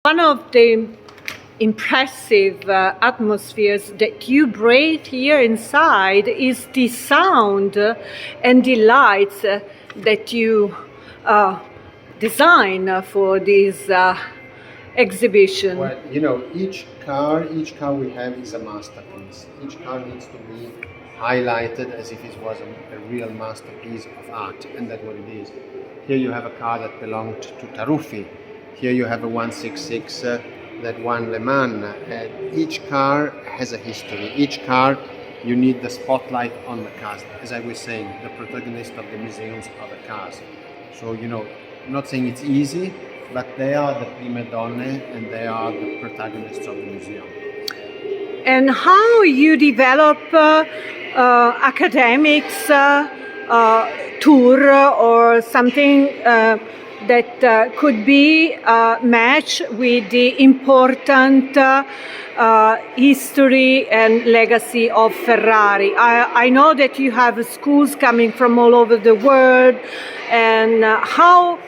One of the impressive atmospheres that you breathe here inside is the sound and the lights that you design for this exhibition. Well, each car we have is a masterpiece. Each car needs to be highlighted as if it was a real masterpiece of art, and that's what it is. Here you have a car that belonged to Taruffi. Here you have a 166 that won Le Mans. Each car has a history. Each car, you need the spotlight on the cars. As I was saying, the protagonist of the museums are the cars. So, I'm not saying it's easy, but they are the prime donne and they are the protagonists of the museum. And how you develop academics tour or something that could be matched with the important history and legacy of Ferrari. I know that you have schools coming from all over the world, and how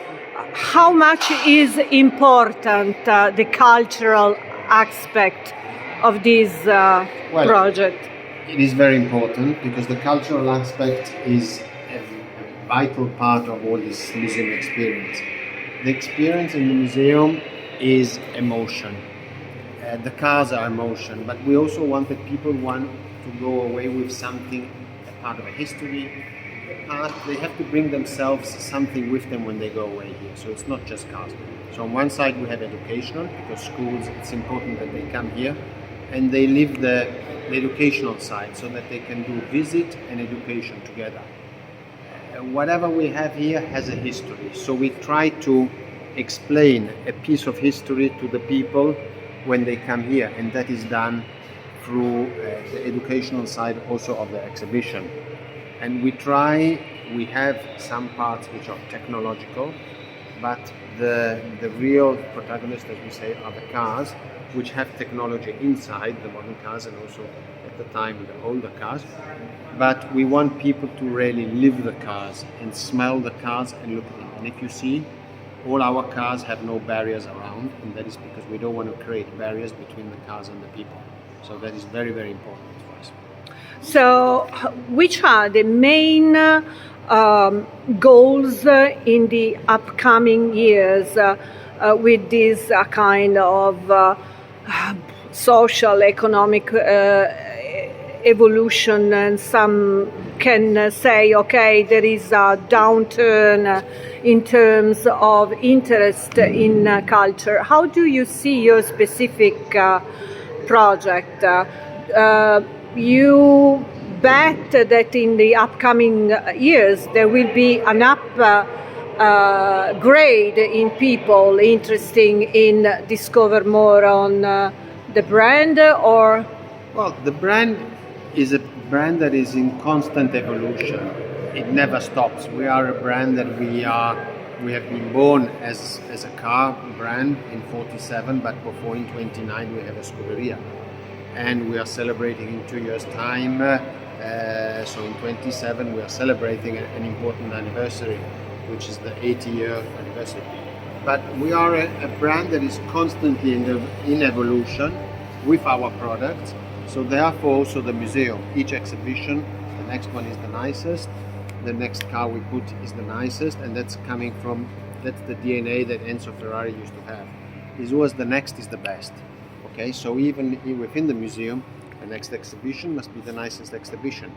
much is important the cultural aspect of this project? It is very important because the cultural aspect is a vital part of all this museum experience. The experience in the museum is emotion. The cars are emotion, but we also want that people want to go away with something, a part of a history. They have to bring themselves something with them when they go away here. So it's not just cars. So on one side we have educational, because schools, it's important that they come here and they live the educational side so that they can do visit and education together. Whatever we have here has a history. So we try to explain a piece of history to the people when they come here, and that is done through the educational side also of the exhibition. And we have some parts which are technological, but the real protagonists, as we say, are the cars, which have technology inside, the modern cars, and also at the time the older cars. But we want people to really live the cars and smell the cars and look at them. And if you see, all our cars have no barriers around, and that is because we don't want to create barriers between the cars and the people. So that is very, very important for us. So, which are the main goals in the upcoming years with this kind of social, economic evolution? And some can say, okay, there is a downturn in terms of interest in culture. How do you see your specific project? You bet that in the upcoming years there will be an upgrade in people interested in discover more on the brand, or? Well, the brand is a brand that is in constant evolution. It never stops. We are a brand that we have been born as a car brand in 47, but before in 29 we have a scuderia. And we are celebrating in 2 years' time, so in 27 we are celebrating an important anniversary, which is the 80-year anniversary. But we are a brand that is constantly in evolution with our products. So therefore also the museum, each exhibition, the next one is the nicest, the next car we put is the nicest, and that's the DNA that Enzo Ferrari used to have. It was the next is the best. Okay, so even within the museum, the next exhibition must be the nicest exhibition.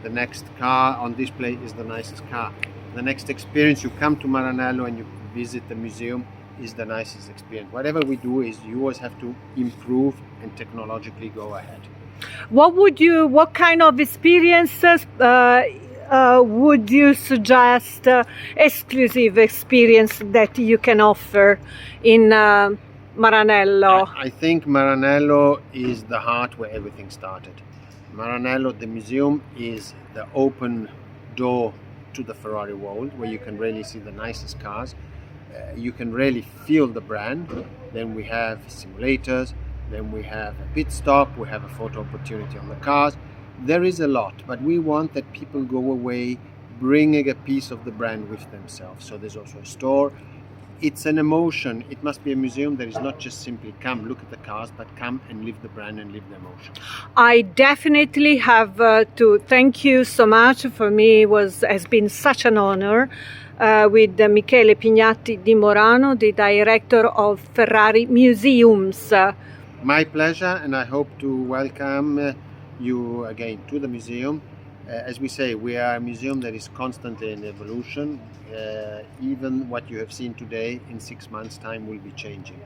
The next car on display is the nicest car. The next experience, you come to Maranello and you visit the museum, is the nicest experience. Whatever we do is you always have to improve and technologically go ahead. What kind of experiences would you suggest, exclusive experience that you can offer in Maranello? I think Maranello is the heart where everything started. Maranello, the museum, is the open door to the Ferrari world, where you can really see the nicest cars. You can really feel the brand. Then we have simulators, then we have a pit stop, we have a photo opportunity on the cars. There is a lot, but we want that people go away bringing a piece of the brand with themselves. So there's also a store. it's an emotion. It must be a museum that is not just simply come, look at the cars, but come and live the brand and live the emotion. I definitely have to thank you so much. For me, has been such an honor with Michele Pignatti di Morano, the director of Ferrari Museums. My pleasure, and I hope to welcome you again to the museum. As we say, we are a museum that is constantly in evolution. Even what you have seen today, in 6 months' time, will be changing,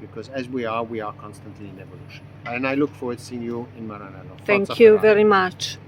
because as we are constantly in evolution. And I look forward to seeing you in Maranello. Thank Forza you Ferrari. very much.